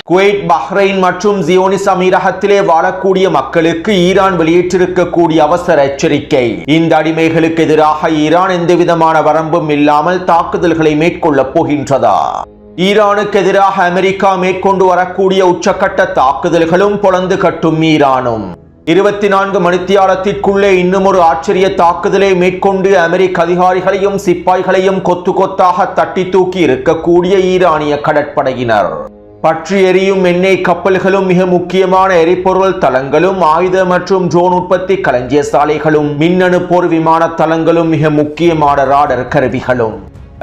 Kuwait, Bahrain மற்றும் ஜியோனிஸ் அமீரகத்திலே வாழக்கூடிய மக்களுக்கு ஈரான் வெளியிட்டிருக்கக்கூடிய அவசர எச்சரிக்கை. இந்த அடிமைகளுக்கு எதிராக ஈரான் எந்தவிதமான வரம்பும் இல்லாமல் தாக்குதல்களை மேற்கொள்ளப் போகின்றதா? ஈரானுக்கு எதிராக அமெரிக்கா மேற்கொண்டு வரக்கூடிய உச்சக்கட்ட தாக்குதல்களும் பொளந்து கட்டும் ஈரானும் 24 மணித்தியாலத்திற்குள்ளே இன்னும் ஒரு ஆச்சரிய தாக்குதலை மேற்கொண்டு அமெரிக்க அதிகாரிகளையும் சிப்பாய்களையும் கொத்து கொத்தாக தட்டி தூக்கி இருக்கக்கூடிய ஈரானிய கடற்படையினர். பற்றி எரியும் எண்ணெய் கப்பல்களும், மிக முக்கியமான எரிபொருள் தளங்களும், ஆயுத மற்றும் ட்ரோன் உற்பத்தி களஞ்சிய சாலைகளும், மின்னணு போர் விமான தளங்களும், மிக முக்கியமான ராடர் கருவிகளும்.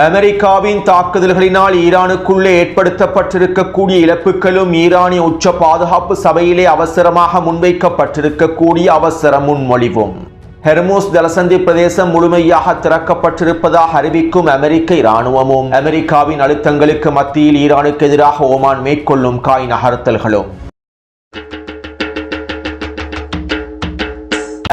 அமெரிக்காவின் தாக்குதல்களினால் ஈரானுக்குள்ளே ஏற்படுத்தப்பட்டிருக்கக்கூடிய இழப்புகளும், ஈரானிய உச்ச பாதுகாப்பு சபையிலே அவசரமாக முன்வைக்கப்பட்டிருக்கக்கூடிய அவசர முன்மொழிவும். ஹெர்முஸ் ஜலசந்தி பிரதேசம் முழுமையாக திறக்கப்பட்டிருப்பதாக அறிவிக்கும் அமெரிக்க இராணுவமும், அமெரிக்காவின் அழுத்தங்களுக்கு மத்தியில் ஈரானுக்கு எதிராக ஓமான் மேற்கொள்ளும் காய் நகர்த்தல்களும்.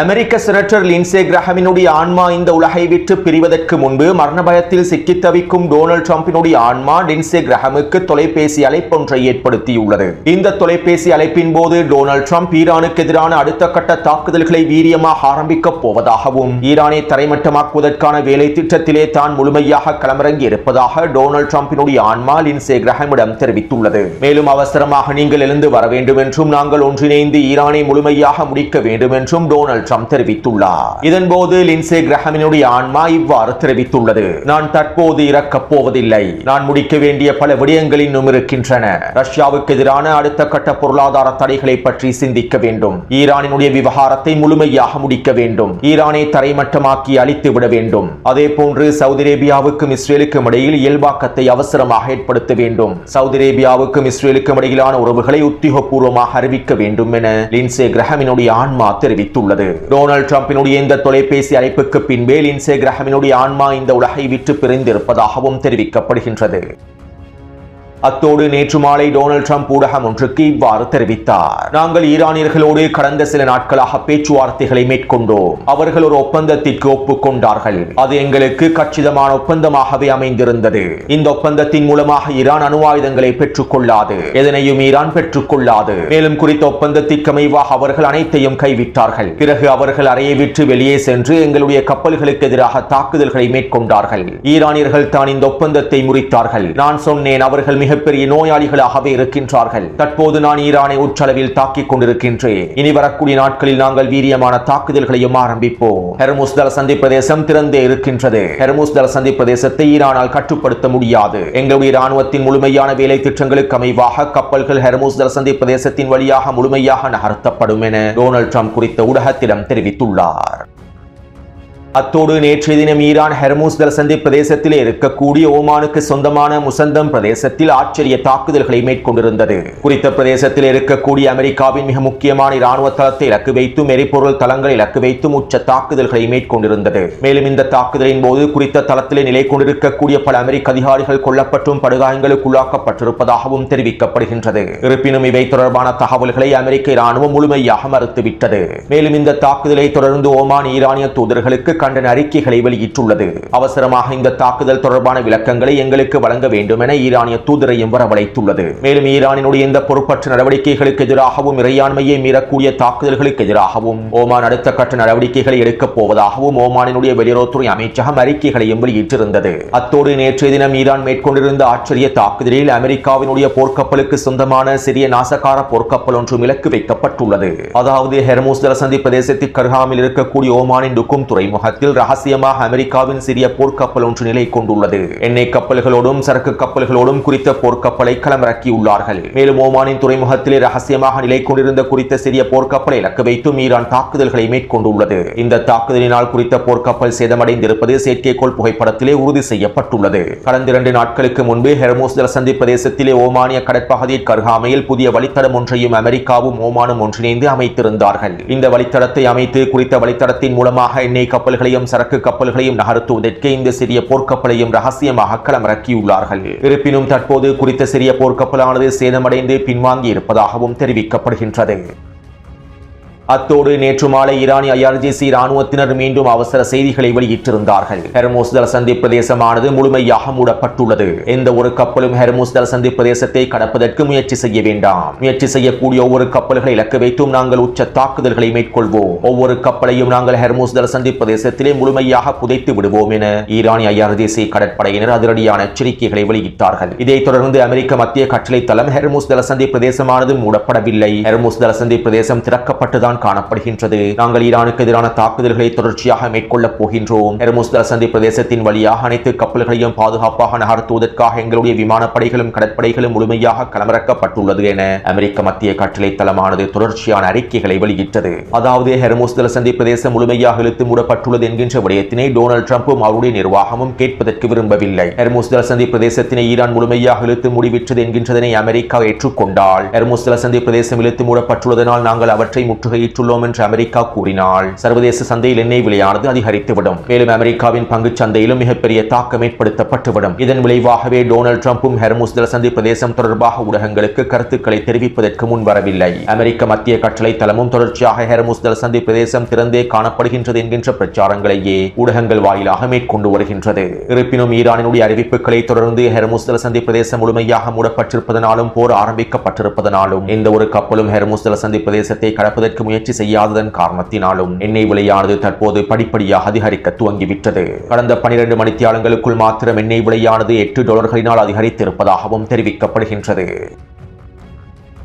அமெரிக்க செனட்டர் லின்சே கிரஹாமினுடைய ஆன்மா இந்த உலகை விட்டு பிரிவதற்கு முன்பு மரண பயத்தில் சிக்கித் தவிக்கும் டொனால்ட் ட்ரம்பினுடைய ஆன்மா லின்சே கிரஹாமுக்கு தொலைபேசி அழைப்பொன்றை ஏற்படுத்தியுள்ளது. இந்த தொலைபேசி அழைப்பின் போது டொனால்ட் ட்ரம்ப் ஈரானுக்கு எதிரான அடுத்த கட்ட தாக்குதல்களை வீரியமாக ஆரம்பிக்கப் போவதாகவும், ஈரானை தரைமட்டமாக்குவதற்கான வேலை திட்டத்திலே தான் முழுமையாக களமிறங்கி இருப்பதாக டொனால்ட் ட்ரம்பினுடைய ஆன்மா லின்சே கிரஹாமிடம் தெரிவித்துள்ளது. மேலும் அவசரமாக நீங்கள் எழுந்து வர வேண்டும் என்றும், நாங்கள் ஒன்றிணைந்து ஈரானை முழுமையாக முடிக்க வேண்டும் என்றும் டொனால்ட் ட்ரம்ப் தெரிவித்துள்ளார். இதன்போது லின்சே கிரஹாமினுடைய ஆன்மா இவ்வாறு தெரிவித்துள்ளது: நான் தற்போது இறக்கப் போவதில்லை. நான் முடிக்க வேண்டிய பல விடயங்கள் இன்னும் இருக்கின்றன. ரஷ்யாவுக்கு எதிரான அடுத்த கட்ட பொருளாதார தடைகளை பற்றி சிந்திக்க வேண்டும். ஈரானினுடைய விவகாரத்தை முழுமையாக முடிக்க வேண்டும். ஈரானை தரைமட்டமாக்கி அழித்து விட வேண்டும். அதே போன்று சவுதி அரேபியாவுக்கும் இஸ்ரேலுக்கும் இடையில் இயல்பாக்கத்தை அவசரமாக ஏற்படுத்த வேண்டும். சவுதி அரேபியாவுக்கும் இஸ்ரேலுக்கும் இடையிலான உறவுகளை உத்தியோகபூர்வமாக அறிவிக்க வேண்டும் என லின்சே கிரஹாமினுடைய ஆன்மா தெரிவித்துள்ளது. டொனால்ட் ட்ரம்பினுடைய இந்த தொலைபேசி அழைப்புக்கு பின்பே லின்சே கிரஹாமினுடைய ஆன்மா இந்த உலகை விட்டு பிரிந்திருப்பதாகவும் தெரிவிக்கப்படுகின்றது. அத்தோடு நேற்று மாலை டொனால்ட் ட்ரம்ப் ஊடகம் ஒன்றுக்கு இவ்வாறு தெரிவித்தார்: நாங்கள் ஈரானியர்களோடு கடந்த சில நாட்களாக பேச்சுவார்த்தைகளை மேற்கொண்டோம். அவர்கள் ஒரு ஒப்பந்தத்திற்கு ஒப்புக்கொண்டார்கள். அது எங்களுக்கு கச்சிதமான ஒப்பந்தமாகவே அமைந்திருந்தது. இந்த ஒப்பந்தத்தின் மூலமாக ஈரான் அணு ஆயுதங்களை பெற்றுக் கொள்ளாது. எதனையும் ஈரான் பெற்றுக் கொள்ளாது. மேலும் குறித்த ஒப்பந்தத்திற்கு அமைவாக அவர்கள் அனைத்தையும் கைவிட்டார்கள். பிறகு அவர்கள் அறையை விட்டு வெளியே சென்று எங்களுடைய கப்பல்களுக்கு எதிராக தாக்குதல்களை மேற்கொண்டார்கள். ஈரானியர்கள் தான் இந்த ஒப்பந்தத்தை முறித்தார்கள். நான் சொன்னேன், அவர்கள் மிகப்பெரிய நோயாளிகளாகவே இருக்கின்றார்கள். தற்போது நான் ஈரானை உச்சளவில் தாக்கிக் கொண்டிருக்கின்றேன். இனி வரக்கூடிய நாட்களில் நாங்கள் வீரியமான தாக்குதல்களையும் ஆரம்பிப்போம். ஹெர்முஸ் ஜலசந்தி பிரதேசம் திறந்தே இருக்கின்றது. ஹெர்முஸ் ஜலசந்தி பிரதேசத்தை ஈரானால் கட்டுப்படுத்த முடியாது. எங்களுடைய இராணுவத்தின் முழுமையான வேலை திட்டங்களுக்கு அமைவாக கப்பல்கள் ஹெர்முஸ் ஜலசந்தி பிரதேசத்தின் வழியாக முழுமையாக நகர்த்தப்படும் என டொனால்ட் ட்ரம்ப் குறித்த ஊடகத்திடம் தெரிவித்துள்ளார். அத்தோடு நேற்றைய தினம் ஈரான் ஹெர்முஸ் ஜலசந்தி பிரதேசத்திலே இருக்கக்கூடிய ஓமானுக்கு சொந்தமான முசந்தம் பிரதேசத்தில் ஆச்சரிய தாக்குதல்களை மேற்கொண்டிருந்தது. குறித்த பிரதேசத்தில் இருக்கக்கூடிய அமெரிக்காவின் மிக முக்கியமான இராணுவ தளத்தை இலக்கு வைத்தும், எரிபொருள் தளங்களை இலக்கு வைத்தும் உச்ச தாக்குதல்களை மேற்கொண்டிருந்தது. மேலும் இந்த தாக்குதலின் போது குறித்த தளத்திலே நிலை கொண்டிருக்கக்கூடிய பல அமெரிக்க அதிகாரிகள் கொல்லப்பட்டும் படுகாயங்களுக்குள்ளாக்கப்பட்டிருப்பதாகவும் தெரிவிக்கப்படுகின்றது. இருப்பினும் இவை தொடர்பான தகவல்களை அமெரிக்க இராணுவம் முழுமையாக மறுத்துவிட்டது. மேலும் இந்த தாக்குதலை தொடர்ந்து ஓமான் ஈரானிய தூதர்களுக்கு கண்டன அறிக்கைகளை வெளியிட்டுள்ளது. அவசரமாக இந்த தாக்குதல் தொடர்பான விளக்கங்களை எங்களுக்கு வழங்க வேண்டும் என ஈரானிய தூதரையும் வரவழைத்துள்ளது. மேலும் ஈரானினுடைய இந்த பொறுப்பற்ற நடவடிக்கைகளுக்கு எதிராகவும், இறையாண்மையை மீறக்கூடிய தாக்குதல்களுக்கு எதிராகவும் ஓமான் அடுத்த கட்ட நடவடிக்கைகளை எடுக்கப் போவதாகவும் ஓமானினுடைய வெளியுறவுத்துறை அமைச்சகம் அறிக்கைகளையும் வெளியிட்டிருந்தது. அத்தோடு நேற்றைய தினம் ஈரான் மேற்கொண்டிருந்த ஆச்சரிய தாக்குதலில் அமெரிக்காவினுடைய போர்க்கப்பலுக்கு சொந்தமான சிறிய நாசகார போர்க்கப்பல் ஒன்றும் இலக்கு வைக்கப்பட்டுள்ளது. அதாவது ஹெர்முஸ் ஜலசந்தி பிரதேசத்திற்கு அருகாமையில் இருக்கக்கூடிய ஓமானின் டுக்கும் துறைமுக ரகசியமாக அமெரிக்காவின் சிறிய போர்க்கப்பல் ஒன்று நிலை கொண்டுள்ளது. எண்ணெய் கப்பல்களோடும் சரக்கு கப்பல்களோடும் குறித்த போர்க்கப்பலை களமிறக்கியுள்ளார்கள். மேலும் ஓமானின் துறைமுகத்திலே ரகசியமாக நிலை கொண்டிருந்த குறித்த சிறிய போர்க்கப்பலை இலக்கு வைத்தும் ஈரான் தாக்குதல்களை மேற்கொண்டுள்ளது. இந்த தாக்குதலினால் குறித்த போர்க்கப்பல் சேதமடைந்திருப்பது செயற்கைக்கோள் புகைப்படத்திலே உறுதி செய்யப்பட்டுள்ளது. கடந்த 2 நாட்களுக்கு முன்பு ஹெர்முஸ் ஜலசந்தி பிரதேசத்திலே ஓமானிய கடற்பகுதிக்கு அருகாமையில் புதிய வழித்தடம் ஒன்றையும் அமெரிக்காவும் ஓமானும் ஒன்றிணைந்து அமைத்திருந்தார்கள். இந்த வழித்தடத்தை அமைத்து குறித்த வழித்தடத்தின் மூலமாக எண்ணெய் கப்பல்களையும் சரக்கு கப்பல்களையும் நகர்த்துவதற்கு இந்த சிறிய போர்க்கப்பலையும் ரகசியமாக களமிறக்கியுள்ளார்கள். இருப்பினும் தற்போது குறித்த சிறிய போர்க்கப்பலானது சேதமடைந்து பின்வாங்கி இருப்பதாகவும் தெரிவிக்கப்படுகின்றது. அத்தோடு நேற்று மாலை ஈரானிய IRGC ராணுவத்தினர் மீண்டும் அவசர செய்திகளை வெளியிட்டிருந்தார்கள். ஹெர்முஸ் ஜலசந்தி பிரதேசமானது முழுமையாக மூடப்பட்டுள்ளது. எந்த ஒரு கப்பலும் ஹெர்முஸ் ஜலசந்தி பிரதேசத்தை கடப்பதற்கு முயற்சி செய்ய வேண்டாம். முயற்சி செய்யக்கூடிய ஒவ்வொரு கப்பல்களை இலக்கு வைத்தும் நாங்கள் உச்ச தாக்குதல்களை மேற்கொள்வோம். ஒவ்வொரு கப்பலையும் நாங்கள் ஹெர்முஸ் ஜலசந்தி பிரதேசத்திலே முழுமையாக புதைத்து விடுவோம் என ஈரானிய IRGC கடற்படையினர் அதிரடியான எச்சரிக்கைகளை வெளியிட்டார்கள். இதைத் தொடர்ந்து அமெரிக்க மத்திய கட்டளை தளம் ஹெர்முஸ் ஜலசந்தி பிரதேசமானது மூடப்படவில்லை, ஹெர்முஸ் ஜலசந்தி பிரதேசம் திறக்கப்பட்டுதான் காணப்படுகின்றது. நாங்கள் ஈரானுக்கு எதிரான தாக்குதல்களை தொடர்ச்சியாக மேற்கொள்ளப் போகின்றோம். ஹெர்முஸ் ஜலசந்தி பிரதேசத்தின் வழியாக அனைத்து கப்பல்களையும் பாதுகாப்பாக நகர்த்துவதற்காக எங்களுடைய விமானப்படைகளும் கடற்படைகளும் முழுமையாக களமிறக்கப்பட்டுள்ளது என அமெரிக்க மத்திய கட்டளை தளமானது தொடர்ச்சியான அறிக்கைகளை வெளியிட்டது. அதாவது ஹெர்முஸ் ஜலசந்தி பிரதேசம் முழுமையாக இழுத்து மூடப்பட்டுள்ளது என்கின்ற விடயத்தினை டொனால்ட் ட்ரம்பும் அவருடைய நிர்வாகமும் கேட்பதற்கு விரும்பவில்லை. ஹெர்முஸ் ஜலசந்தி பிரதேசத்தினை ஈரான் முழுமையாக இழுத்து மூடிவிட்டது என்கின்றதனை அமெரிக்கா ஏற்றுக்கொண்டால் ஹெர்முஸ் ஜலசந்தி பிரதேசம் இழுத்து மூடப்பட்டுள்ளதனால் நாங்கள் அவற்றை முற்றுகையிட்டுள்ளோம் என்று அமெரிக்கா கூறினால் சர்வதேச சந்தையில் எண்ணெய் விலையானது அதிகரித்துவிடும். மேலும் அமெரிக்காவின் பங்கு சந்தையிலும் மிகப்பெரிய தாக்கம் ஏற்படுத்தப்பட்டுவிடும். இதன் விளைவாகவே டொனால்ட் ட்ரம்பும் ஹெர்முஸ் ஜலசந்தி பிரதேசம் தொடர்பாக ஊடகங்களுக்கு கருத்துக்களை தெரிவிப்பதற்கு முன்வரவில்லை. அமெரிக்க மத்திய கட்டளை தளமும் தொடர்ச்சியாக ஹெர்முஸ் ஜலசந்தி பிரதேசம் திறந்தே காணப்படுகின்றது என்கின்ற பிரச்சாரங்களையே ஊடகங்கள் வாயிலாக மேற்கொண்டு வருகின்றது. இருப்பினும் ஈரானினுடைய அறிவிப்புகளை தொடர்ந்து ஹெர்முஸ் ஜலசந்தி பிரதேசம் முழுமையாக மூடப்பட்டிருப்பதனாலும் போர் ஆரம்பிக்கப்பட்டிருப்பதனாலும் எந்த ஒரு கப்பலும் ஹெர்முஸ் ஜலசந்தி பிரதேசத்தை கடப்பதற்கு முயற்சி செய்யாததன் காரணத்தினாலும் எண்ணெய் விலையானது தற்போது படிப்படியாக அதிகரிக்க துவங்கிவிட்டது. கடந்த 12 மணித்தியாலங்களுக்குள் மாத்திரம் எண்ணெய் விலையானது $8 அதிகரித்திருப்பதாகவும் தெரிவிக்கப்படுகின்றது.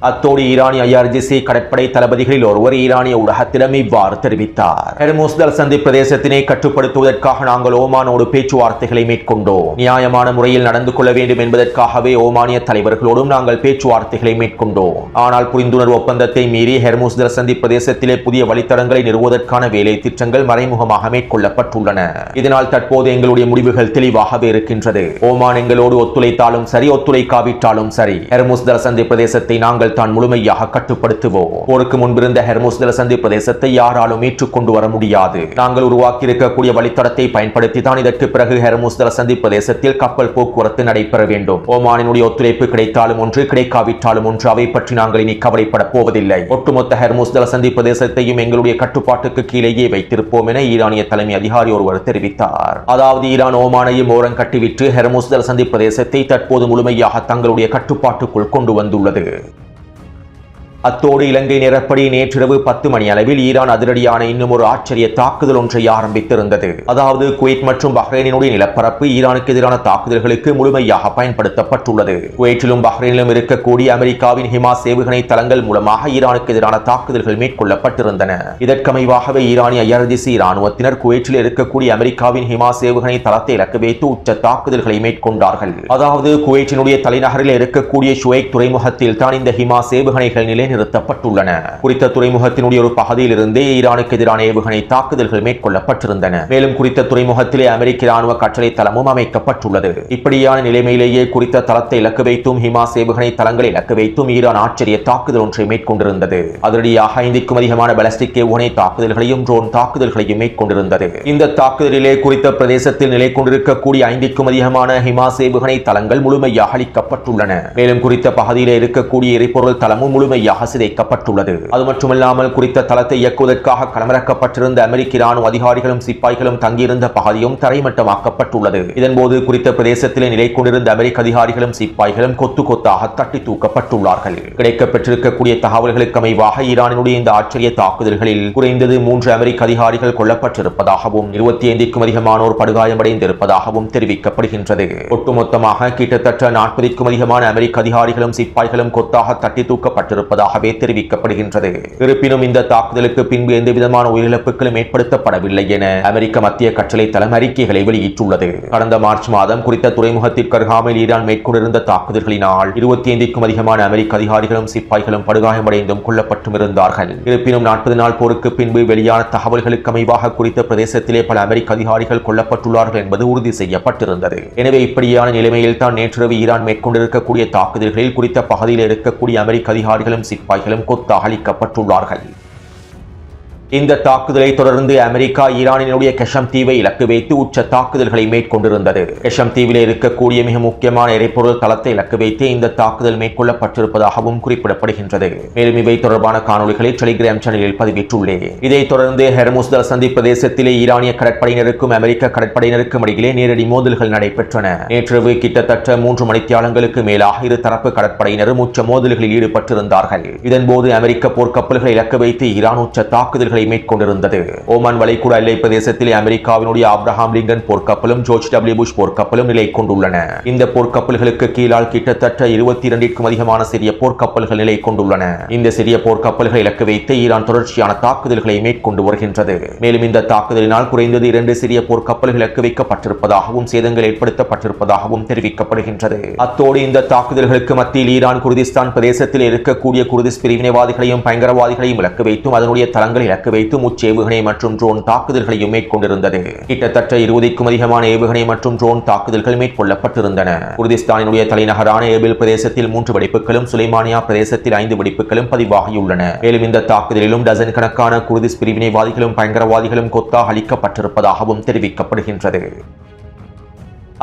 அத்தோடு ஈரானிய IRGC கடற்படை தளபதிகளில் ஒருவர் ஈரானிய ஊடகத்திடம் இவ்வாறு தெரிவித்தார். ஹெர்முஸ் ஜலசந்தி பிரதேசத்தினை கட்டுப்படுத்துவதற்காக நாங்கள் ஓமானோடு பேச்சுவார்த்தைகளை மேற்கொண்டோம். நியாயமான முறையில் நடந்து கொள்ள வேண்டும் என்பதற்காகவே ஓமானிய தலைவர்களோடும் நாங்கள் பேச்சுவார்த்தைகளை மேற்கொண்டோம். ஆனால் புரிந்துணர்வு ஒப்பந்தத்தை மீறி ஹெர்முஸ் ஜலசந்தி பிரதேசத்திலே புதிய வழித்தடங்களை நிறுவுவதற்கான வேலை திட்டங்கள் மறைமுகமாக மேற்கொள்ளப்பட்டுள்ளன. இதனால் தற்போது எங்களுடைய முடிவுகள் தெளிவாகவே இருக்கின்றது. ஓமான் எங்களோடு ஒத்துழைத்தாலும் சரி, ஒத்துழைக்காவிட்டாலும் சரி, ஹெர்முஸ் ஜலசந்தி பிரதேசத்தை நாங்கள் தான் முழுமையாக கட்டுப்படுத்துவோம். போருக்கு முன்பிருந்த ஹெர்முஸ் ஜலசந்தி பிரதேசத்தை யாராலும் ஏற்றுக்கொண்டு வர முடியாது. நாங்கள் உருவாக்கி இருக்கக்கூடிய வழித்தடத்தை பயன்படுத்தி தான் இதற்கு பிறகு ஹெர்முஸ் ஜலசந்தி பிரதேசத்தில் கப்பல் போக்குவரத்து நடைபெற வேண்டும். ஓமானினுடைய ஒத்துழைப்பு கிடைத்தாலும் ஒன்று, கிடைக்காவிட்டாலும் ஒன்று, அவை பற்றி நாங்கள் இனி கவலைப்பட போவதில்லை. ஒட்டுமொத்த ஹெர்முஸ் ஜலசந்தி பிரதேசத்தையும் எங்களுடைய கட்டுப்பாட்டுக்கு கீழேயே வைத்திருப்போம் என ஈரானிய தலைமை அதிகாரி ஒருவர் தெரிவித்தார். அதாவது ஈரான் ஓமானையும் ஓரம் கட்டிவிட்டு ஹெர்முஸ் ஜலசந்தி பிரதேசத்தை தற்போது முழுமையாக தங்களுடைய கட்டுப்பாட்டுக்குள் கொண்டு வந்துள்ளது. அத்தோடு இலங்கை நேரப்படி நேற்றிரவு 10 மணி அளவில் ஈரான் அதிரடியான இன்னும் ஒரு ஆச்சரிய தாக்குதல் ஒன்றை ஆரம்பித்திருந்தது. அதாவது குவைத் மற்றும் பஹ்ரைனினுடைய நிலப்பரப்பு ஈரானுக்கு எதிரான தாக்குதல்களுக்கு முழுமையாக பயன்படுத்தப்பட்டுள்ளது. குவைத்திலும் பஹ்ரைனிலும் இருக்கக்கூடிய அமெரிக்காவின் ஹிமாஸ் ஏவுகணை தளங்கள் மூலமாக ஈரானுக்கு எதிரான தாக்குதல்கள் மேற்கொள்ளப்பட்டிருந்தன. இதற்கமைவாகவே ஈரானிய IRGC ராணுவத்தினர் குவைத்தில் இருக்கக்கூடிய அமெரிக்காவின் ஹிமாஸ் ஏவுகணை தளத்தை இலக்கு வைத்து உச்ச தாக்குதல்களை மேற்கொண்டார்கள். அதாவது குவைத்தினுடைய தலைநகரில் இருக்கக்கூடிய ஷுவைக் துறைமுகத்தில் தான் இந்த ஹிமாஸ் ஏவுகணைகள் நிலை நிறுத்தப்பட்டுள்ளன. குறித்த துறைமுகத்தினுடைய ஒரு பகுதியில் இருந்தே ஈரானுக்கு எதிரான ஏவுகணை தாக்குதல்கள் மேற்கொள்ளப்பட்டிருந்தன. மேலும் குறித்த துறைமுகத்திலே அமெரிக்க ராணுவ கட்டளை தளமும் அமைக்கப்பட்டுள்ளது. இப்படியான நிலைமையிலேயே குறித்த தளத்தை இலக்கு வைத்தும் ஹிமாஸ் ஏவுகணை தளங்களை இலக்கு வைத்தும் ஈரான் ஆச்சரிய தாக்குதல் ஒன்றை மேற்கொண்டிருந்தது. அதனடியாக 5க்கும் அதிகமான பாலிஸ்டிக் ஏவுகணை தாக்குதல்களையும் ட்ரோன் தாக்குதல்களையும் மேற்கொண்டிருந்தது. இந்த தாக்குதலிலே குறித்த பிரதேசத்தில் நிலை கொண்டிருக்கக்கூடிய 5க்கும் அதிகமான ஹிமாஸ் ஏவுகணை தளங்கள் முழுமையாக அளிக்கப்பட்டுள்ளன. மேலும் குறித்த பகுதியிலே இருக்கக்கூடிய எரிபொருள் தளமும் முழுமையாக சிதைக்கப்பட்டுள்ளது. அது மட்டுமல்லாமல் குறித்த தளத்தை இயக்குவதற்காக களமிறக்கப்பட்டிருந்த அமெரிக்க ராணுவ அதிகாரிகளும் சிப்பாய்களும் தங்கியிருந்த பகுதியும் தரைமட்டமாக்கப்பட்டுள்ளது. இதன்போது குறித்த பிரதேசத்திலே நிலை கொண்டிருந்த அமெரிக்க அதிகாரிகளும் சிப்பாய்களும் கொத்து கொத்தாக தட்டி தூக்கப்பட்டுள்ளார்கள். கிடைக்கப்பட்டிருக்கக்கூடிய தகவல்களுக்கு அமைவாக ஈரானினுடைய இந்த ஆச்சரிய தாக்குதல்களில் குறைந்தது 3 அமெரிக்க அதிகாரிகள் கொல்லப்பட்டிருப்பதாகவும் 25க்கும் அதிகமானோர் படுகாயமடைந்திருப்பதாகவும் தெரிவிக்கப்படுகின்றது. ஒட்டுமொத்தமாக கிட்டத்தட்ட 40க்கும் அதிகமான அமெரிக்க அதிகாரிகளும் சிப்பாய்களும் கொத்தாக தட்டி தூக்கப்பட்டிருப்பதாக தெரிவிக்கப்படுகின்றது. இருப்பினும் இந்த தாக்குதலுக்கு பின்பு எந்த விதமான உயிரிழப்புகளும் ஏற்படுத்தப்படவில்லை என அமெரிக்க மத்திய கட்டளை தளம் அறிக்கைகளை வெளியிட்டுள்ளது. கடந்த மார்ச் மாதம் குறித்த துறைமுகத்திற்கு அருகாமையில் ஈரான் மேற்கொண்டிருந்த தாக்குதல்களினால் 25க்கும் அதிகமான அமெரிக்க அதிகாரிகளும் சிப்பாய்களும் படுகாயமடைந்தும் கொல்லப்பட்டும் இருந்தார்கள். இருப்பினும் 40 நாள் போருக்கு பின்பு வெளியான தகவல்களுக்கு அமைவாக குறித்த பிரதேசத்திலே பல அமெரிக்க அதிகாரிகள் கொல்லப்பட்டுள்ளார்கள் என்பது உறுதி செய்யப்பட்டிருந்தது. எனவே இப்படியான நிலைமையில் தான் நேற்றிரவு ஈரான் மேற்கொண்டிருக்கக்கூடிய தாக்குதல்களில் குறித்த பகுதியில் இருக்கக்கூடிய அமெரிக்க அதிகாரிகளும் சிப்பாய்களும் கொத்தாக அளிக்கப்பட்டுள்ளார்கள். இந்த தாக்குதலை தொடர்ந்து அமெரிக்கா ஈரானினுடைய கெஷம் தீவை இலக்கு வைத்து உச்ச தாக்குதல்களை மேற்கொண்டிருந்தது. கெஷம் தீவில் இருக்கக்கூடிய மிக முக்கியமான எரிபொருள் தளத்தை இலக்கு வைத்து இந்த தாக்குதல் மேற்கொள்ளப்பட்டிருப்பதாகவும் குறிப்பிடப்படுகின்றது. மேலும் இவை தொடர்பான காணொலிகளை டெலிகிராம் சேனலில் பதிவிட்டுள்ளேன். இதைத் தொடர்ந்து ஹெர்முஸ் ஜலசந்தி பிரதேசத்திலே ஈரானிய கடற்படையினருக்கும் அமெரிக்க கடற்படையினருக்கும் இடையிலே நேரடி மோதல்கள் நடைபெற்றன. நேற்றிரவு கிட்டத்தட்ட 3 மணித்தியாலங்களுக்கு மேலாக இரு தரப்பு கடற்படையினரும் உச்ச மோதல்களில் ஈடுபட்டிருந்தார்கள். இதன்போது அமெரிக்க போர்க்கப்பல்களை இலக்கு வைத்து ஈரான் உச்ச தாக்குதல்களை மேற்கொண்டிருந்தது. ஓமான் வளைகுடா எல்லை பிரதேசத்திலே அமெரிக்காவினுடைய ஆப்ரஹாம் லிங்கன் போர்க்கப்பலும் ஜார்ஜ் டபிள்யூ புஷ் போர்க்கப்பலும் நிலை கொண்டுள்ளன. இந்த போர்க்கப்பல்களுக்கு கீழால் கிட்டத்தட்ட 22க்கும் அதிகமான சிறிய போர்க்கப்பல்கள் நிலை கொண்டுள்ளன. இந்த சிறிய போர்க்கப்பல்களை இலக்கு வைத்து ஈரான் தொடர்ச்சியான தாக்குதல்களை மேற்கொண்டு வருகின்றது. மேலும் இந்த தாக்குதலினால் குறைந்தது 2 சிறிய போர்க்கப்பல்கள் இலக்கு வைக்கப்பட்டிருப்பதாகவும் சேதங்கள் ஏற்படுத்தப்பட்டிருப்பதாகவும் தெரிவிக்கப்படுகின்றது. அத்தோடு இந்த தாக்குதல்களுக்கு மத்தியில் ஈரான் குர்திஸ்தான் பிரதேசத்தில் இருக்கக்கூடிய குர்திஸ் பிரிவினைவாதிகளையும் பயங்கரவாதிகளையும் இலக்கு வைத்தும் அதனுடைய தளங்களை இலக்கு வைத்தும் ஏவுகணை மற்றும் ட்ரோன் தாக்குதல்களையும் மேற்கொண்டிருந்தது. கிட்டத்தட்ட 20க்கும் அதிகமான ஏவுகணை மற்றும் ட்ரோன் தாக்குதல்கள் மேற்கொள்ளப்பட்டிருந்தன. குர்திஸ்தானினுடைய தலைநகரான ஏபில் பிரதேசத்தில் 3 வெடிப்புகளும் சுலைமானியா பிரதேசத்தில் 5 வெடிப்புகளும் பதிவாகியுள்ளன. மேலும் இந்த தாக்குதலிலும் டசன் கணக்கான குர்திஸ் பிரிவினைவாதிகளும் பயங்கரவாதிகளும் கொத்தாக அளிக்கப்பட்டிருப்பதாகவும் தெரிவிக்கப்படுகின்றது.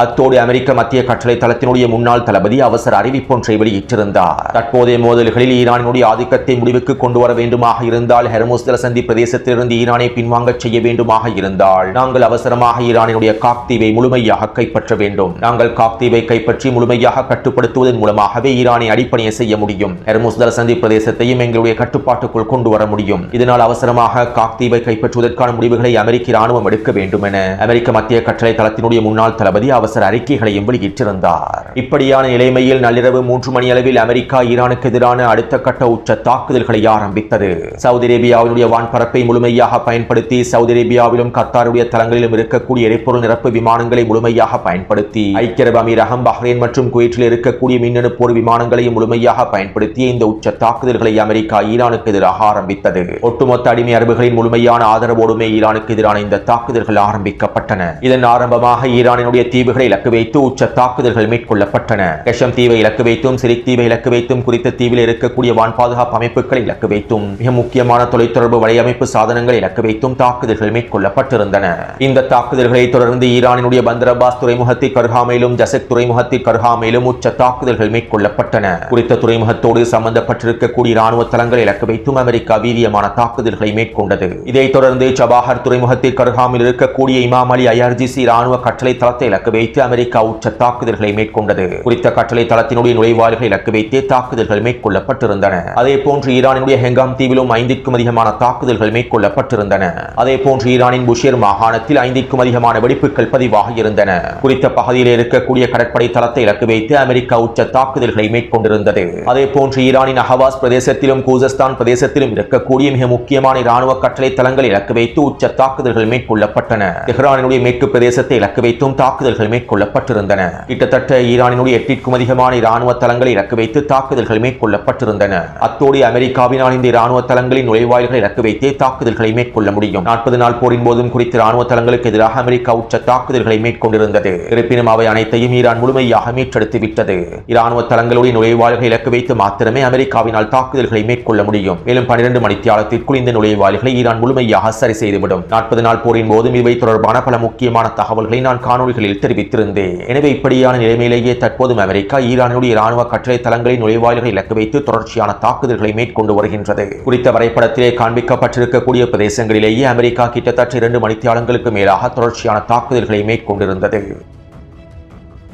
அத்தோடு அமெரிக்க மத்திய கட்டளை தளத்தினுடைய முன்னாள் தளபதி அவசர அறிவிப்பொன்றை வெளியிட்டிருந்தார். தற்போதைய மோதல்களில் ஈரானினுடைய ஆதிக்கத்தை முடிவுக்கு கொண்டு வர வேண்டுமாக இருந்தால் ஹெர்முஸ் ஜலசந்தி பிரதேசத்திலிருந்து ஈரானை பின்வாங்க செய்ய வேண்டுமாக இருந்தால் நாங்கள் அவசரமாக ஈரானினுடைய காக் தீவை முழுமையாக கைப்பற்ற வேண்டும். நாங்கள் காக் தீவை கைப்பற்றி முழுமையாக கட்டுப்படுத்துவதன் மூலமாகவே ஈரானை அடிப்பணிய செய்ய முடியும். ஹெர்முஸ் ஜலசந்தி பிரதேசத்தையும் எங்களுடைய கட்டுப்பாட்டுக்குள் கொண்டு வர முடியும். இதனால் அவசரமாக காக் தீவை கைப்பற்றுவதற்கான முடிவுகளை அமெரிக்க ராணுவம் எடுக்க வேண்டும் என அமெரிக்க மத்திய கட்டளை தளத்தினுடைய முன்னாள் தளபதி அவசர அறிக்கைகளையும் வெளியிட்டிருந்தார். இப்படியான நிலைமையில் நள்ளிரவு 3 மணி அளவில் அமெரிக்கா ஈரானுக்கு எதிரான அடுத்த கட்ட உச்ச தாக்குதல்களை ஆரம்பித்தது. சவுதி அரேபியாவினுடைய வான்பரப்பை முழுமையாக பயன்படுத்தி சவுதி அரேபியாவிலும் கத்தாருடைய தளங்களிலும் இருக்கக்கூடிய எரிபொருள் நிரப்பு விமானங்களை முழுமையாக பயன்படுத்தி ஐக்கிய அரபு அமீரகம் பஹ்ரைன் மற்றும் குவைட்டில் இருக்கக்கூடிய மின்னணு போர் விமானங்களையும் முழுமையாக பயன்படுத்தி இந்த உச்ச தாக்குதல்களை அமெரிக்கா ஈரானுக்கு எதிராக ஆரம்பித்தது. ஒட்டுமொத்த அடிமை அரபுகளின் முழுமையான ஆதரவோடுமே ஈரானுக்கு எதிரான இந்த தாக்குதல்கள் ஆரம்பிக்கப்பட்டன. இதன் ஆரம்பமாக ஈரானினுடைய தீவுகளை இலக்கு வைத்து உச்ச தாக்குதல்கள் மேற்கொள்ளப்பட்டன. கெஷம் தீவை இலக்கு வைத்தும் சிரிக் தீவை இலக்கு வைத்தும் குறித்த தீவில் இருக்கக்கூடிய வான் பாதுகாப்பு அமைப்புகளை இலக்கு வைத்தும் மிக முக்கியமான தொலைத்தொடர்பு வலையமைப்பு சாதனங்களை இலக்கு வைத்தும் தாக்குதல்கள் மேற்கொள்ளப்பட்டிருந்தன. இந்த தாக்குதல்களை தொடர்ந்து ஈரானினுடைய பந்தர் அப்பாஸ் துறைமுகத்திற்கு அருகாமையிலும் ஜசக் துறைமுகத்திற்கு அருகாமையிலும் உச்ச தாக்குதல்கள் மேற்கொள்ளப்பட்டன. குறித்த துறைமுகத்தோடு சம்பந்தப்பட்டிருக்கக்கூடிய ராணுவ தளங்களை இலக்கு வைத்தும் அமெரிக்கா வீரியமான தாக்குதல்களை மேற்கொண்டது. இதைத் தொடர்ந்து சபாஹர் துறைமுகத்திற்கு அருகாமையில் இருக்கக்கூடிய இமாம் அலி ஐஆர்ஜிசி ராணுவ கட்டளை தளத்தை இலக்கு வைத்து அமெரிக்கா உச்ச தாக்குதல்களை மேற்கொண்டது. குறித்த கட்டளை தளத்தினுடைய நுழைவாயில்களை இலக்கு வைத்தே தாக்குதல்கள் மேற்கொள்ளப்பட்டிருந்தன. அதே போன்று ஈரானினுடைய ஹெங்காம் தீவிலும் 5க்கும் அதிகமான தாக்குதல்கள் மேற்கொள்ளப்பட்டிருந்தன. அதே போன்று ஈரானின் புஷேர் மாகாணத்தில் 5க்கும் அதிகமான வெடிப்புகள் பதிவாகி இருந்தன. குறித்த பகுதியில் இருக்கக்கூடிய கடற்படை தளத்தை இலக்கு வைத்து அமெரிக்கா உச்ச தாக்குதல்களை மேற்கொண்டிருந்தது. அதே போன்று ஈரானின் அஹவாஸ் பிரதேசத்திலும் கூசஸ்தான் பிரதேசத்திலும் இருக்கக்கூடிய மிக முக்கியமான இராணுவ கட்டளை தளங்களை இலக்கு வைத்து உச்ச தாக்குதல்கள் மேற்கொள்ளப்பட்டன. தெஹ்ரானினுடைய மேற்கு பிரதேசத்தை இலக்கு வைத்தும் தாக்குதல்கள் மேற்கொள்ளப்பட்டிருந்தன. கிட்டத்தட்ட ஈரானினுடைய 8க்கும் அதிகமான இராணுவ தளங்களை இலக்கு வைத்து தாக்குதல்கள் மேற்கொள்ளப்பட்டிருந்தன. அத்தோடு அமெரிக்காவினால் இந்த இராணுவ தளங்களின் நுழைவாயில்களை இலக்கு வைத்தே தாக்குதல்களை மேற்கொள்ள முடியும். 40 நாள் போரின் போதும் குறித்த இராணுவ தளங்களுக்கு எதிராக அமெரிக்கா உச்ச தாக்குதல்களை மேற்கொண்டிருந்தது. இருப்பினும் அவை அனைத்தையும் ஈரான் முழுமையாக மீட்டெடுத்து விட்டது. இராணுவ தளங்களுடைய நுழைவாயில்களை இலக்கு வைத்து மாத்திரமே அமெரிக்காவினால் தாக்குதல்களை மேற்கொள்ள முடியும். மேலும் 12 மணித்தியாலத்திற்குள் இந்த நுழைவாயில்களை ஈரான் முழுமையாக சரி செய்துவிடும். 40 நாள் போரின் போதும் இவை தொடர்பான பல முக்கியமான தகவல்களை நான் காணொலிகளில் தெரிவித்திருந்தேன். எனவே இப்படியான நிலைமையிலேயே தற்போதும் அமெரிக்கா ஈரானுடைய இராணுவ கட்டளை தளங்களின் நுழைவாயில்களை இலக்கு வைத்து தொடர்ச்சியான தாக்குதல்களை மேற்கொண்டு வருகின்றது. குறித்த வரைபடத்திலே காண்பிக்கப்பட்டிருக்கக்கூடிய பிரதேசங்களிலேயே அமெரிக்கா கிட்டத்தட்ட 2 மணித்தியாலங்களுக்கு மேலாக தொடர்ச்சியான தாக்குதல்களை மேற்கொண்டிருந்தது.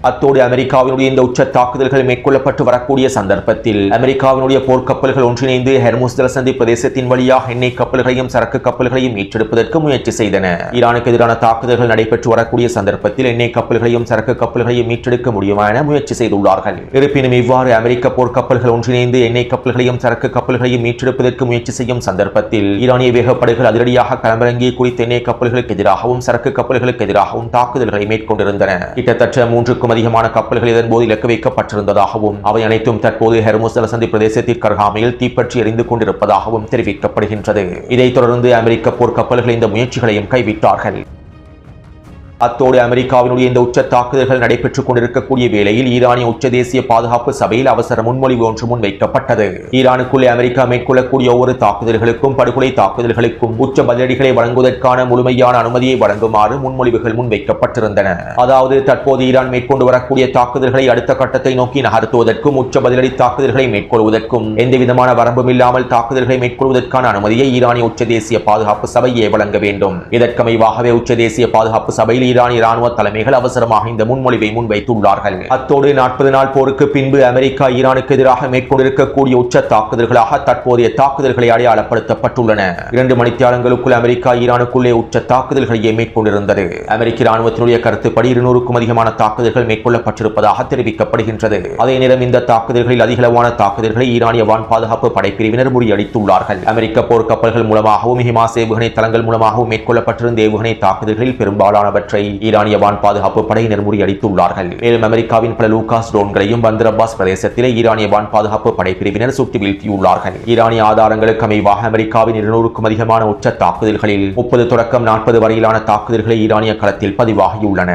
அத்தோடு அமெரிக்காவினுடைய இந்த உச்ச தாக்குதல்கள் மேற்கொள்ளப்பட்டு வரக்கூடிய சந்தர்ப்பத்தில் அமெரிக்காவினுடைய போர்க்கப்பல்கள் ஒன்றிணைந்து ஹெர்முஸ் ஜலசந்தி பிரதேசத்தின் வழியாக எண்ணெய் கப்பல்களையும் சரக்கு கப்பல்களையும் மீட்டெடுப்பதற்கு முயற்சி செய்தன. ஈரானுக்கு எதிரான தாக்குதல்கள் நடைபெற்று வரக்கூடிய சந்தர்ப்பத்தில் எண்ணெய் கப்பல்களையும் சரக்கு கப்பல்களையும் மீட்டெடுக்க முடியுமா என முயற்சி செய்துள்ளார்கள். இருப்பினும் இவ்வாறு அமெரிக்க போர்க்கப்பல்கள் ஒன்றிணைந்து எண்ணெய் கப்பல்களையும் சரக்கு கப்பல்களையும் மீட்டெடுப்பதற்கு முயற்சி செய்யும் சந்தர்ப்பத்தில் ஈரானிய வேகப்படைகள் அதிரடியாக களமிறங்கி குறித்த எண்ணெய் கப்பல்களுக்கு எதிராகவும் சரக்கு கப்பல்களுக்கு எதிராகவும் தாக்குதல்களை மேற்கொண்டிருந்தன. கிட்டத்தட்ட 3க்கும் அதிகமான கப்பல்கள் இதன்போது இலக்கு வைக்கப்பட்டிருந்ததாகவும் அவை அனைத்தும் தற்போது ஹெர்முஸ் ஜலசந்தி பிரதேசத்திற்கு அருகாமையில் தீப்பற்றி எரிந்து கொண்டிருப்பதாகவும் தெரிவிக்கப்படுகின்றது. இதைத் தொடர்ந்து அமெரிக்க போர்க்கப்பல்கள் இந்த முயற்சிகளையும் கைவிட்டார்கள். அத்தோடு அமெரிக்காவினுடைய இந்த உச்ச தாக்குதல்கள் நடைபெற்றுக் கொண்டிருக்கக்கூடிய வேளையில் ஈரானிய உச்ச தேசிய பாதுகாப்பு சபையில் அவசர முன்மொழிவு ஒன்று முன்வைக்கப்பட்டது. ஈரானுக்குள்ளே அமெரிக்கா மேற்கொள்ளக்கூடிய ஒவ்வொரு தாக்குதல்களுக்கும் படுகொலை தாக்குதல்களுக்கும் உச்ச பதிலடிகளை வழங்குவதற்கான முழுமையான அனுமதியை வழங்குமாறு முன்மொழிவுகள் முன்வைக்கப்பட்டிருந்தன. அதாவது தற்போது ஈரான் மேற்கொண்டு வரக்கூடிய தாக்குதல்களை அடுத்த கட்டத்தை நோக்கி நகர்த்துவதற்கும் உச்ச பதிலடி தாக்குதல்களை மேற்கொள்வதற்கும் எந்தவிதமான வரம்பும் இல்லாமல் தாக்குதல்களை மேற்கொள்வதற்கான அனுமதியை ஈரானிய உச்ச தேசிய பாதுகாப்பு சபையே வழங்க வேண்டும். இதற்கமைவாகவே உச்ச தேசிய பாதுகாப்பு சபையில் ஈரானிய ராணுவ தலைமைகள் அவசரமாக இந்த முன்மொழிவை முன்வைத்துள்ளார்கள். அத்தோடு 40 நாள் போருக்கு பின்பு அமெரிக்கா ஈரானுக்கு எதிராக மேற்கொண்டிருக்கக்கூடிய உச்ச தாக்குதல்களாக தற்போதைய தாக்குதல்களை அடையாளப்படுத்தப்பட்டுள்ளன. 2 மணித்தியாலங்களுக்குள் அமெரிக்கா ஈரானுக்குள்ளே உச்ச தாக்குதல்களையே மேற்கொண்டிருந்தது. அமெரிக்க ராணுவத்தினுடைய கருத்துப்படி 200க்கும் அதிகமான தாக்குதல்கள் மேற்கொள்ளப்பட்டிருப்பதாக தெரிவிக்கப்படுகின்றது. அதே நேரம் இந்த தாக்குதல்களில் அதிகளவான தாக்குதல்களை ஈரானிய வான் பாதுகாப்பு படைப்பிரிவினர் முறியடித்துள்ளார்கள். அமெரிக்க போர்க்கப்பல்கள் மூலமாகவும் ஹிமாஸ் ஏவுகணை தளங்கள் மூலமாகவும் மேற்கொள்ளப்பட்டிருந்த ஏவுகணை தாக்குதல்களில் பெரும்பாலானவற்றை ஈரானிய வான் பாதுகாப்பு படையினர் முறியடித்துள்ளார்கள். மேலும் அமெரிக்காவின் பல லூகாஸ் ட்ரோன்களையும் பந்தர் அப்பாஸ் பிரதேசத்திலே ஈரானிய வான் பாதுகாப்பு படைப்பிரிவினர் சுட்டு வீழ்த்தியுள்ளார்கள். ஈரானிய ஆதாரங்களுக்கு அமைவாக அமெரிக்காவின் 200க்கும் அதிகமான உச்ச தாக்குதல்களில் 30 தொடக்கம் 40 வரையிலான தாக்குதல்களை ஈரானிய களத்தில் பதிவாகியுள்ளன.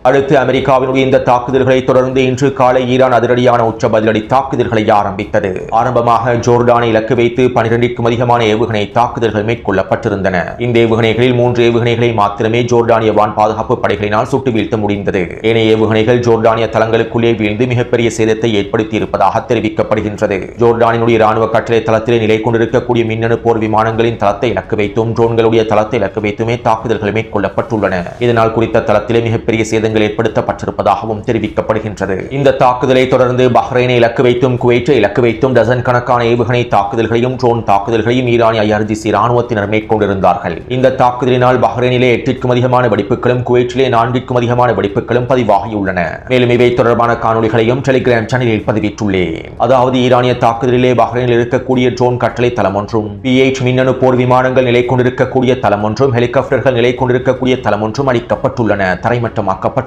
அடுத்து அமெரிக்காவினுடைய இந்த தாக்குதல்களை தொடர்ந்து இன்று காலை ஈரான் அதிரடியான உச்ச பதிலடி தாக்குதல்களை ஆரம்பித்தது. ஆரம்பமாக ஜோர்டானை இலக்கு வைத்து 12க்கும் அதிகமான ஏவுகணை தாக்குதல்கள் மேற்கொள்ளப்பட்டிருந்தன. இந்த ஏவுகணைகளில் 3 ஏவுகணைகளை மாத்திரமே ஜோர்டானிய வான் பாதுகாப்பு படைகளினால் சுட்டு வீழ்த்த முடிந்தது. ஏனைய ஏவுகணைகள் ஜோர்டானிய தளங்களுக்குள்ளே வீழ்ந்து மிகப்பெரிய சேதத்தை ஏற்படுத்தி இருப்பதாக தெரிவிக்கப்படுகின்றது. ஜோர்டானினுடைய ராணுவ கட்டளை தளத்திலே நிலை கொண்டிருக்கக்கூடிய மின்னணு போர் விமானங்களின் தளத்தை இலக்கு வைத்தும் ட்ரோன்களுடைய தளத்தை இலக்கு வைத்துமே தாக்குதல்கள் மேற்கொள்ளப்பட்டுள்ளன. இதனால் குறித்த தளத்திலே மிகப்பெரிய சேதங்கள் ஏற்படுத்தப்பட்டிருப்பதாகவும் தெரிவிக்கப்படுகின்றது. இந்த தாக்குதலை தொடர்ந்து பஹ்ரைனை இலக்கு வைத்தும் குவைத்தை இலக்கு வைத்தும் டசன் கணக்கான ஏவுகணை தாக்குதல்களையும் ட்ரோன் தாக்குதல்களையும் ஈரானிய IRGC ராணுவத்தினர் மேற்கொண்டிருந்தார்கள். இந்த தாக்குதலினால் பஹ்ரைனிலே 8க்கும் அதிகமான வெடிப்புகளும் குவைத்திலே 4க்கும் அதிகமான வெடிப்புகளும் பதிவாகியுள்ளன. மேலும் இவை தொடர்பான காணொலிகளையும் டெலிகிராம் சேனலில் பதிவிட்டுள்ளேன். அதாவது ஈரானிய தாக்குதலிலே பஹ்ரைனில் இருக்கக்கூடிய ட்ரோன் கட்டளை தளம் ஒன்றும் PH மின்னணு போர் விமானங்கள் நிலை கொண்டிருக்கக்கூடிய தளம் ஒன்றும் ஹெலிகாப்டர்கள் நிலை கொண்டிருக்கக்கூடிய தளம் ஒன்றும் அளிக்கப்பட்டுள்ளன, தரைமட்டமாக்கப்பட்டுள்ளன.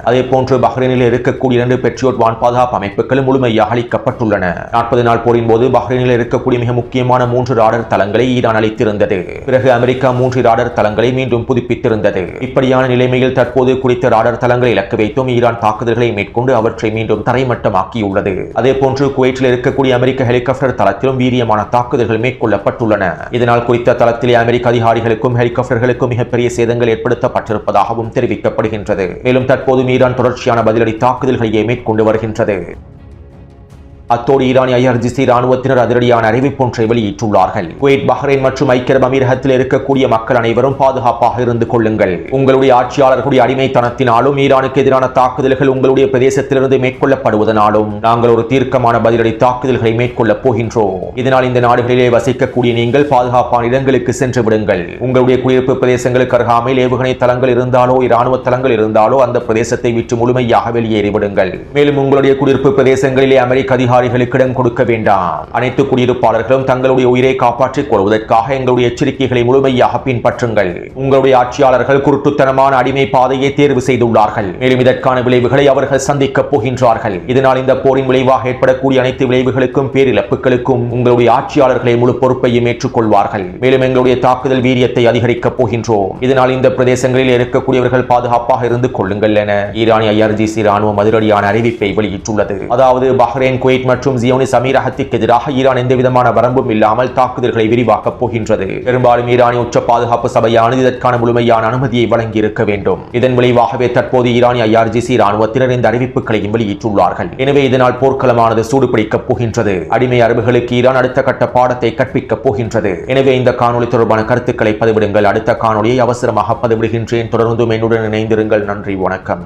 அதே போன்று பஹ்ரைனில் இருக்கக்கூடிய 2 பெட்ரியோட் வான் பாதுகாப்பு அமைப்புகளும் முழுமையாக அளிக்கப்பட்டுள்ளன. 40 நாள் போரின் போது பஹ்ரைனில் இருக்கக்கூடிய மிக முக்கியமான 3 ராடர் தளங்களை ஈரான் அளித்திருந்தது. பிறகு அமெரிக்கா 3 ராடர் தளங்களை மீண்டும் புதுப்பித்திருந்தது. இப்படியான நிலைமையில் தற்போது குறித்த ராடர் தளங்களை இலக்கு வைத்தும் ஈரான் தாக்குதல்களை மேற்கொண்டு அவற்றை மீண்டும் தரைமட்டமாக்கியுள்ளது. அதே போன்று குவைத்தில் இருக்கக்கூடிய அமெரிக்க ஹெலிகாப்டர் தளத்திலும் வீரியமான தாக்குதல்கள் மேற்கொள்ளப்பட்டுள்ளன. இதனால் குறித்த தளத்திலே அமெரிக்க அதிகாரிகளுக்கும் ஹெலிகாப்டர்களுக்கும் மிகப்பெரிய சேதங்கள் ஏற்படுத்தப்பட்டிருப்பதாகவும் தெரிவிக்கப்படுகின்றது. மேலும் தற்போது ஈரான் தொடர்ச்சியான பதிலடி தாக்குதல்களையே மேற்கொண்டு வருகின்றது. அத்தோடு ஈரானிய IRGC ராணுவத்தினர் அதிரடியான அறிவிப்பொன்றை வெளியிட்டுள்ளார்கள். குவைத், பஹ்ரைன் மற்றும் ஐக்கிய அரபு அமீரகத்தில் இருக்கக்கூடிய மக்கள் அனைவரும் பாதுகாப்பாக இருந்து கொள்ளுங்கள். உங்களுடைய ஆட்சியாளர்களுடைய அடிமைத்தனத்தினாலும் ஈரானுக்கு எதிரான தாக்குதல்கள் உங்களுடைய பிரதேசத்திலிருந்து மேற்கொள்ளப்படுவதனாலும் நாங்கள் ஒரு தீர்க்கமான பதிலடி தாக்குதல்களை மேற்கொள்ளப் போகின்றோம். இதனால் இந்த நாடுகளிலே வசிக்கக்கூடிய நீங்கள் பாதுகாப்பான இடங்களுக்கு சென்று விடுங்கள். உங்களுடைய குடியிருப்பு பிரதேசங்களுக்கு அருகாமையில் ஏவுகணை தளங்கள் இருந்தாலோ இராணுவ தளங்கள் இருந்தாலோ அந்த பிரதேசத்தை விட்டு முழுமையாக வெளியேறிவிடுங்கள். மேலும் உங்களுடைய குடியிருப்பு பிரதேசங்களிலே அமெரிக்க அதிகாரிகளுக்கு இடம் கொடுக்க வேண்டாம். அனைத்து குடியிருப்பாளர்களும் தங்களுடைய உயிரை காப்பாற்றிக் கொள்வதற்காக எங்களுடைய எச்சரிக்கைகளை முழுமையாக பின்பற்றுங்கள். உங்களுடைய ஆட்சியாளர்கள் குருட்டுத்தனமான அடிமை பாதையை தேர்வு செய்துள்ளார்கள். மேலும் இதற்கான விளைவுகளை அவர்கள் சந்திக்கப் போகின்றார்கள். இதனால் இந்த போரின் விளைவாக ஏற்படக்கூடிய அனைத்து விளைவுகளுக்கும் பேரிழப்புகளுக்கும் உங்களுடைய ஆட்சியாளர்களை முழு பொறுப்பையும் ஏற்றுக்கொள்வார்கள். மேலும் எங்களுடைய தாக்குதல் வீரியத்தை அதிகரிக்கப் போகின்றோம். இதனால் இந்த பிரதேசங்களில் இருக்கக்கூடியவர்கள் பாதுகாப்பாக இருந்து கொள்ளுங்கள் என ஈரானிய IRGC ராணுவம் அதிரடியான அறிவிப்பை வெளியிட்டுள்ளது. அதாவது பஹ்ரைன், குவைத் மற்றும் ஜியோனிஸ் அமீரகத்திற்கு எதிராக ஈரான் எந்தவிதமான வரம்பும் இல்லாமல் தாக்குதல்களை விரிவாக்கப் போகின்றது. பெரும்பாலும் ஈரானிய உச்ச பாதுகாப்பு சபையானது இதற்கான முழுமையான அனுமதியை வழங்கி இருக்க வேண்டும். இதன் விளைவாகவே தற்போது ஈரானிய IRGC ராணுவத்தினர் இந்த அறிவிப்புகளையும் வெளியிட்டுள்ளார்கள். எனவே இதனால் போர்க்களமானது சூடுபிடிக்கப் போகின்றது. அடிமை அரபுகளுக்கு ஈரான் அடுத்த கட்ட பாடத்தை கற்பிக்கப் போகின்றது. எனவே இந்த காணொலி தொடர்பான கருத்துக்களை பதிவிடுங்கள். அடுத்த காணொலியை அவசரமாக பதிவிடுகின்றேன். தொடர்ந்தும் என்னுடன் இணைந்திருங்கள். நன்றி, வணக்கம்.